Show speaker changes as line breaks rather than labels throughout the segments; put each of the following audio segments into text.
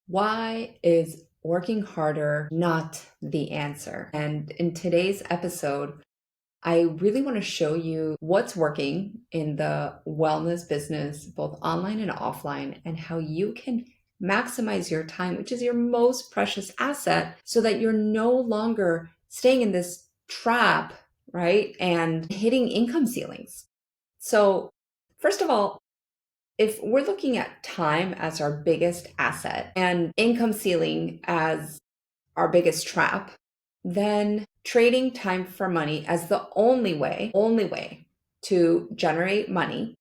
Why is working harder not the answer? And in today's episode, I really want to show you what's working in the wellness business, both online and offline, and how you can maximize your time, which is your most precious asset, so that you're no longer staying in this trap, right? And hitting income ceilings. So, first of all, if we're looking at time as our biggest asset and income ceiling as our biggest trap, then trading time for money as the only way to generate money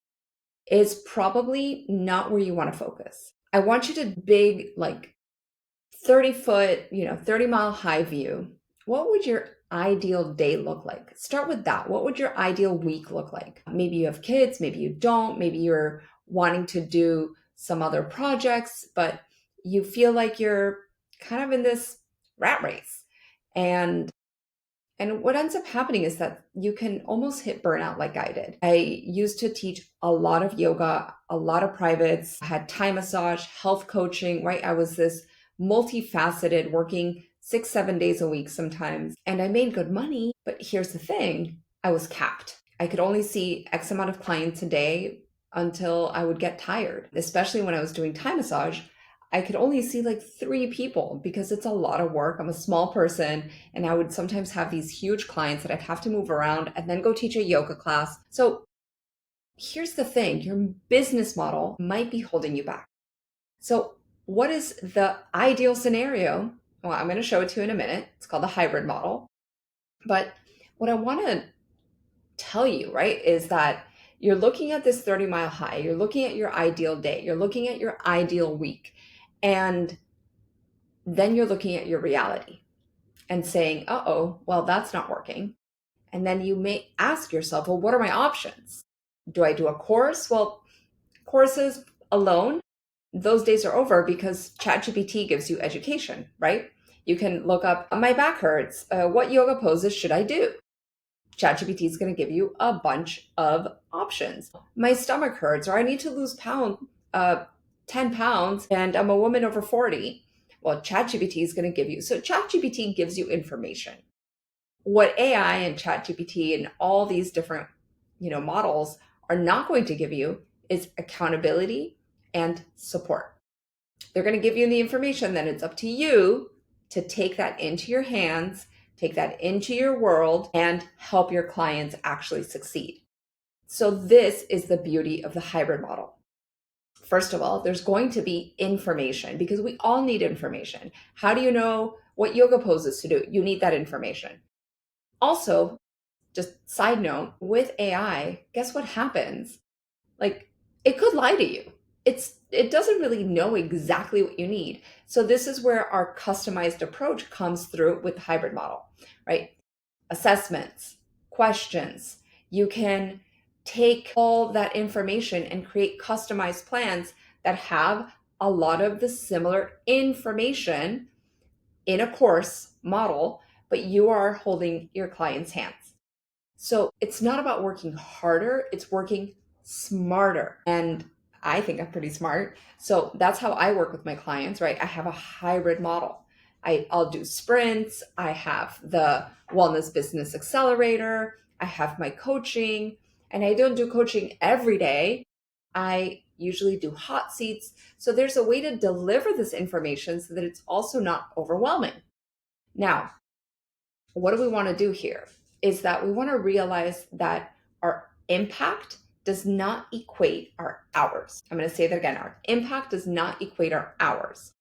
is probably not where you want to focus. I want you to big like 30-foot, 30-mile high view. What would your ideal day look like? Start with that. What would your ideal week look like? Maybe you have kids, maybe you don't, maybe you're wanting to do some other projects, but you feel like you're kind of in this rat race. And what ends up happening is that you can almost hit burnout like I did. I used to teach a lot of yoga, a lot of privates, I had Thai massage, health coaching, right? I was this multifaceted, working 6, 7 days a week sometimes. And I made good money. But here's the thing, I was capped. I could only see X amount of clients a day until I would get tired, especially when I was doing Thai massage. I could only see like 3 people because it's a lot of work. I'm a small person, and I would sometimes have these huge clients that I'd have to move around and then go teach a yoga class. So here's the thing, your business model might be holding you back. So what is the ideal scenario? Well, I'm going to show it to you in a minute. It's called the hybrid model. But what I want to tell you, right, is that you're looking at this 30-mile high, you're looking at your ideal day, you're looking at your ideal week. And then you're looking at your reality and saying, uh-oh, well, that's not working. And then you may ask yourself, well, what are my options? Do I do a course? Well, courses alone, those days are over because ChatGPT gives you education, right? You can look up, my back hurts. What yoga poses should I do? ChatGPT is going to give you a bunch of options. My stomach hurts, or I need to lose 10 pounds, and I'm a woman over 40. Well, ChatGPT is going to give you. So ChatGPT gives you information. What AI and ChatGPT and all these different, models are not going to give you is accountability and support. They're going to give you the information, then it's up to you to take that into your hands, take that into your world, and help your clients actually succeed. So this is the beauty of the hybrid model. First of all, there's going to be information because we all need information. How do you know what yoga poses to do? You need that information. Also, just side note, with AI, guess what happens? Like, it could lie to you. It doesn't really know exactly what you need. So this is where our customized approach comes through with the hybrid model, right? Assessments, questions. You can take all that information and create customized plans that have a lot of the similar information in a course model, but you are holding your client's hands. So it's not about working harder, it's working smarter. And I think I'm pretty smart. So that's how I work with my clients, right? I have a hybrid model. I'll do sprints. I have the Wellness Business Accelerator. I have my coaching. And I don't do coaching every day. I usually do hot seats. So there's a way to deliver this information so that it's also not overwhelming. Now, what do we want to do here? Is that we want to realize that our impact does not equate our hours. I'm going to say that again. Our impact does not equate our hours,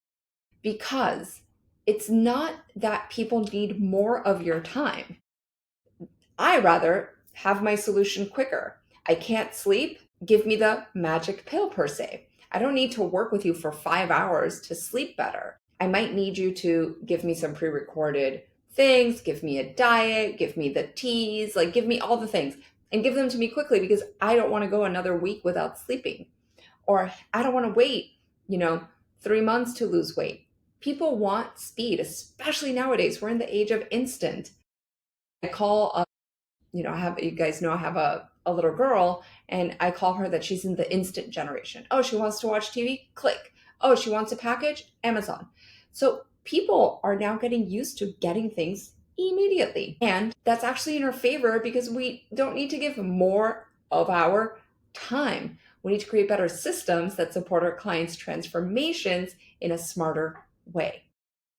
because it's not that people need more of your time. I rather have my solution quicker. I can't sleep. Give me the magic pill per se. I don't need to work with you for 5 hours to sleep better. I might need you to give me some pre-recorded things, give me a diet, give me the teas, like give me all the things and give them to me quickly, because I don't want to go another week without sleeping, or I don't want to wait, 3 months to lose weight. People want speed, especially nowadays. We're in the age of instant. I call, I have, you guys know, I have a little girl, and I call her that she's in the instant generation. Oh, she wants to watch TV? Click. Oh, she wants a package? Amazon. So people are now getting used to getting things immediately. And that's actually in our favor because we don't need to give more of our time. We need to create better systems that support our clients' transformations in a smarter way.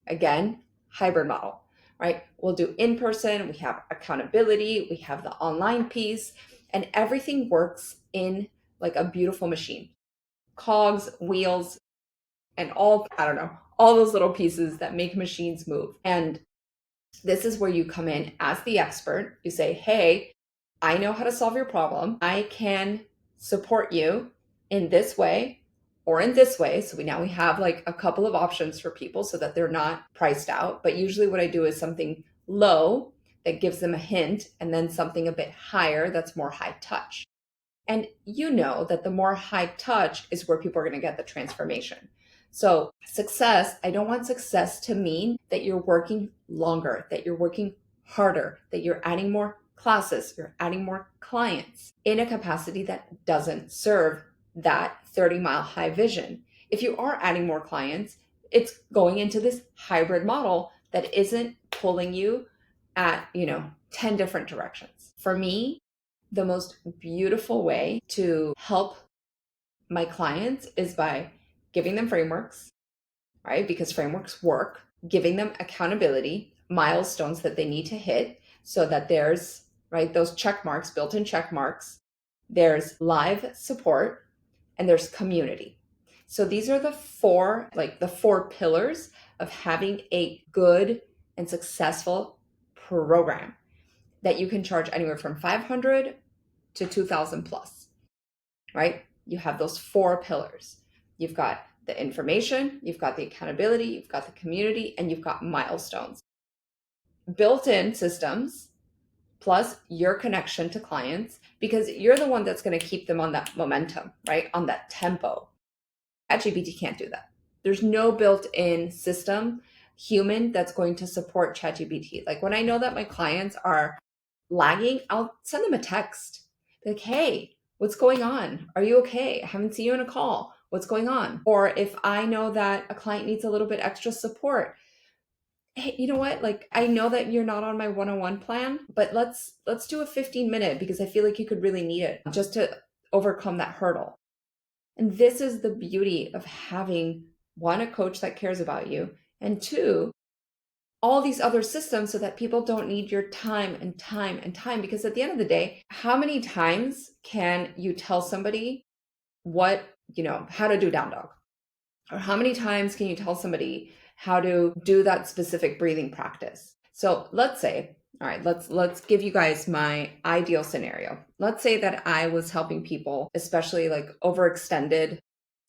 Again, hybrid model, right? We'll do in person, we have accountability, we have the online piece, and everything works in like a beautiful machine. Cogs, wheels, and all, I don't know, all those little pieces that make machines move. And this is where you come in as the expert. You say, hey, I know how to solve your problem. I can support you in this way or in this way. So we have like a couple of options for people so that they're not priced out. But usually what I do is something low that gives them a hint, and then something a bit higher that's more high touch. And you know that the more high touch is where people are going to get the transformation. So, success, I don't want success to mean that you're working longer, that you're working harder, that you're adding more classes, you're adding more clients in a capacity that doesn't serve that 30-mile high vision. If you are adding more clients, it's going into this hybrid model that isn't pulling you at, 10 different directions. For me, the most beautiful way to help my clients is by giving them frameworks, right? Because frameworks work, giving them accountability, milestones that they need to hit so that there's, right, those check marks, built-in check marks, there's live support, and there's community. So these are the four pillars of having a good and successful program that you can charge anywhere from 500 to 2000 plus, right? You have those four pillars. You've got the information, you've got the accountability, you've got the community, and you've got milestones. Built-in systems plus your connection to clients, because you're the one that's going to keep them on that momentum, right? On that tempo. ChatGPT can't do that. There's no built-in system, human, that's going to support ChatGPT. Like when I know that my clients are lagging, I'll send them a text. Like, hey, what's going on? Are you okay? I haven't seen you on a call. What's going on? Or if I know that a client needs a little bit extra support, hey, you know what? Like, I know that you're not on my one-on-one plan, but let's do a 15-minute because I feel like you could really need it just to overcome that hurdle. And this is the beauty of having one, a coach that cares about you, and two, all these other systems so that people don't need your time and time and time. Because at the end of the day, how many times can you tell somebody how to do down dog? Or how many times can you tell somebody how to do that specific breathing practice? So let's say, all right, let's give you guys my ideal scenario. Let's say that I was helping people, especially like overextended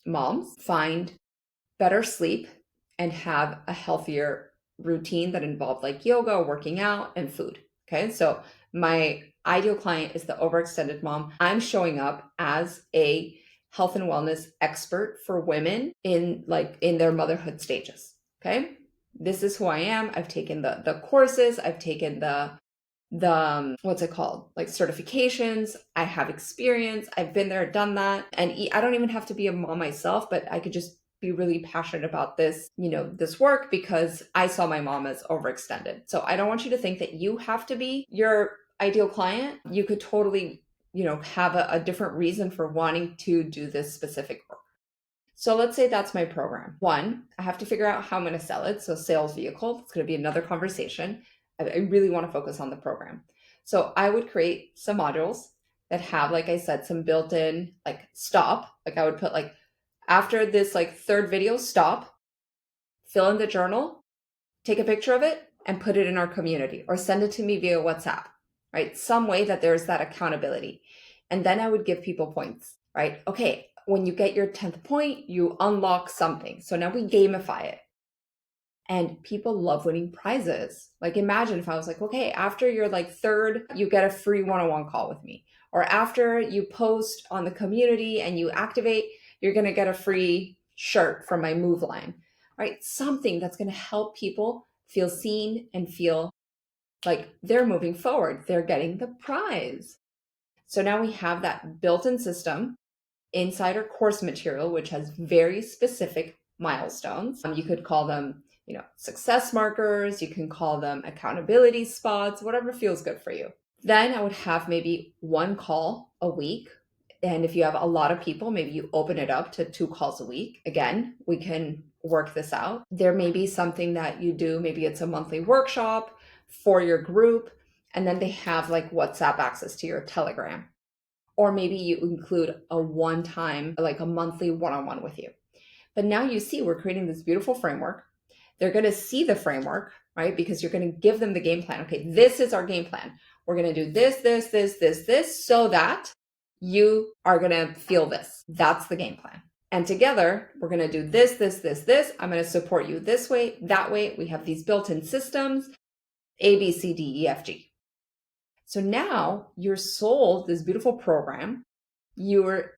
moms, find better sleep and have a healthier routine that involved like yoga, working out, and food. Okay. So my ideal client is the overextended mom. I'm showing up as a health and wellness expert for women in their motherhood stages. Okay. This is who I am. I've taken the courses. I've taken the what's it called? Like certifications. I have experience. I've been there, done that. And I don't even have to be a mom myself, but I could just be really passionate about this, this work because I saw my mom as overextended. So I don't want you to think that you have to be your ideal client. You could totally, have a different reason for wanting to do this specific work. So let's say that's my program. One, I have to figure out how I'm going to sell it. So sales vehicle, it's going to be another conversation. I really want to focus on the program. So I would create some modules that have, like I said, some built-in like stop. Like I would put like, after this like third video, stop, fill in the journal, take a picture of it and put it in our community or send it to me via WhatsApp, right? Some way that there's that accountability. And then I would give people points, right? Okay, when you get your 10th point, you unlock something. So now we gamify it. And people love winning prizes. Like imagine if I was like, okay, after your like third, you get a free one-on-one call with me. Or after you post on the community and you activate, you're going to get a free shirt from my move line, right? Something that's going to help people feel seen and feel like they're moving forward. They're getting the prize. So now we have that built-in system insider course material, which has very specific milestones. You could call them, success markers. You can call them accountability spots, whatever feels good for you. Then I would have maybe one call a week. And if you have a lot of people, maybe you open it up to 2 calls a week. Again, we can work this out. There may be something that you do. Maybe it's a monthly workshop for your group. And then they have like WhatsApp access to your Telegram. Or maybe you include a one-time, like a monthly one-on-one with you. But now you see we're creating this beautiful framework. They're going to see the framework, right? Because you're going to give them the game plan. Okay, this is our game plan. We're going to do this, so that you are going to feel this. That's the game plan. And together, we're going to do this. I'm going to support you this way, that way. We have these built-in systems, A, B, C, D, E, F, G. So now you're sold this beautiful program. You're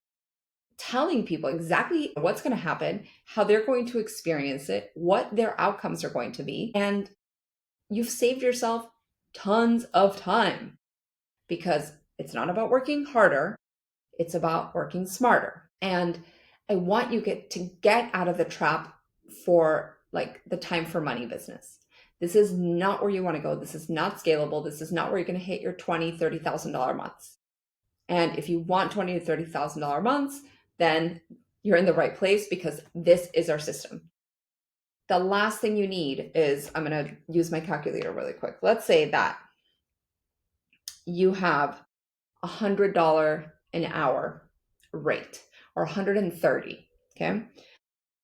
telling people exactly what's going to happen, how they're going to experience it, what their outcomes are going to be. And you've saved yourself tons of time, because it's not about working harder. It's about working smarter. And I want you to get out of the trap for like the time for money business. This is not where you want to go. This is not scalable. This is not where you're going to hit your $20,000, $30,000 months. And if you want $20,000 to $30,000 months, then you're in the right place, because this is our system. The last thing you need is, I'm going to use my calculator really quick. Let's say that you have $100 an hour rate, or 130, okay?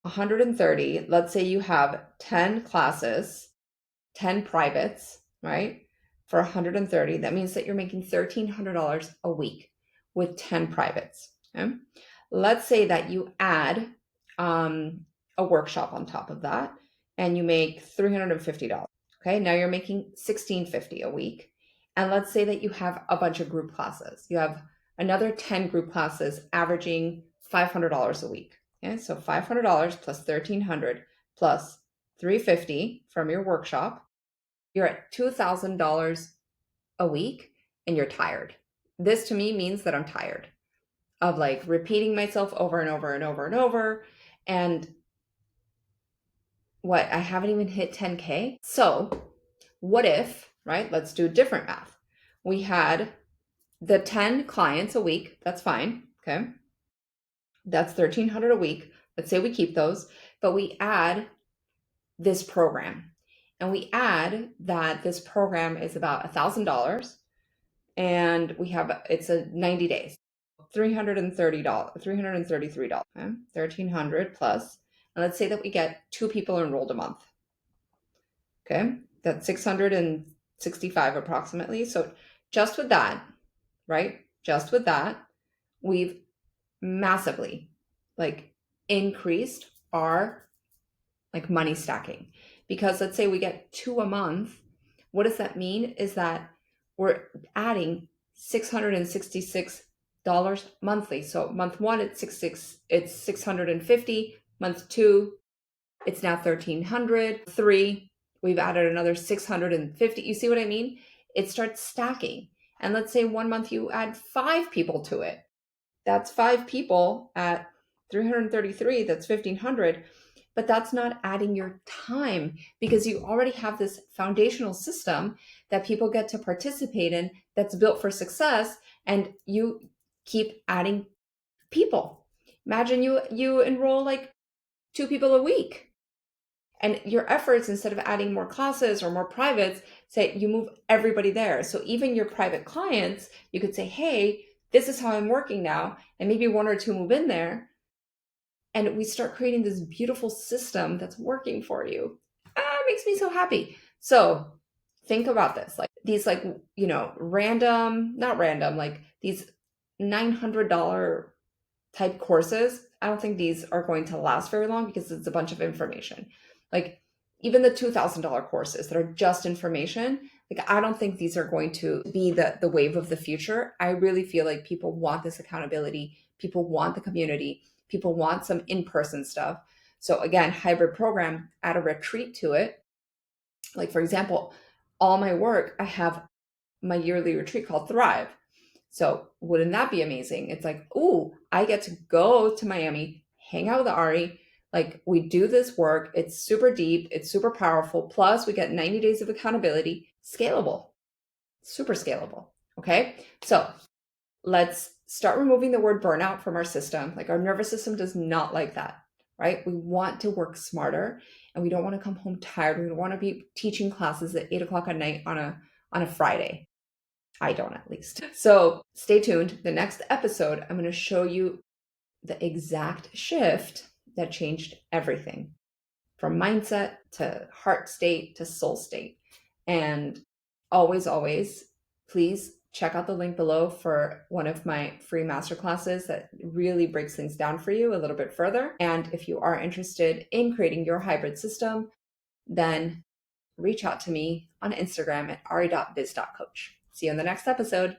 130, let's say you have 10 classes, 10 privates, right? For 130, that means that you're making $1,300 a week with 10 privates, okay? Let's say that you add a workshop on top of that, and you make $350. Okay, now you're making $1,650 a week. And let's say that you have a bunch of group classes. You have another 10 group classes averaging $500 a week. Okay, so $500 plus $1,300 plus $350 from your workshop. You're at $2,000 a week, and you're tired. This to me means that I'm tired of like repeating myself over and over and over and over. And what, I haven't even hit 10K. So what if, right? Let's do different math. We had the 10 clients a week. That's fine. Okay. That's $1,300 a week. Let's say we keep those, but we add this program, and we add that this program is about $1,000, and it's a 90 days. $333, okay? $1,300 plus. And let's say that we get 2 people enrolled a month. Okay, that's 665 approximately. So just with that, right? Just with that, we've massively like increased our like money stacking. Because let's say we get 2 a month. What does that mean? Is that we're adding $666 monthly. So month 1, it's 650. Month 2, it's now 1,300. 3, we've added another 650. You see what I mean? It starts stacking. And let's say 1 month you add 5 people to it. That's 5 people at 333. That's 1,500. But that's not adding your time, because you already have this foundational system that people get to participate in that's built for success, and you keep adding people. Imagine you enroll like 2 people a week, and your efforts, instead of adding more classes or more privates, say you move everybody there. So even your private clients, you could say, hey, this is how I'm working now, and maybe 1 or 2 move in there. And we start creating this beautiful system that's working for you. It makes me so happy. So think about this, like these, like, not random, like these $900 type courses. I don't think these are going to last very long, because it's a bunch of information. Like even the $2,000 courses that are just information, like I don't think these are going to be the wave of the future. I really feel like people want this accountability. People want the community. People want some in-person stuff. So again, hybrid program, add a retreat to it. Like for example, all my work, I have my yearly retreat called Thrive. So wouldn't that be amazing? It's like, ooh, I get to go to Miami, hang out with Ari. Like, we do this work. It's super deep. It's super powerful. Plus, we get 90 days of accountability. Scalable, super scalable. Okay. So let's start removing the word burnout from our system. Like, our nervous system does not like that, right? We want to work smarter, and we don't want to come home tired. We don't want to be teaching classes at 8 o'clock at night on a Friday. I don't, at least. So stay tuned. The next episode, I'm going to show you the exact shift that changed everything, from mindset to heart state to soul state. And always, please check out the link below for one of my free masterclasses that really breaks things down for you a little bit further. And if you are interested in creating your hybrid system, then reach out to me on Instagram at ari.biz.coach. See you in the next episode.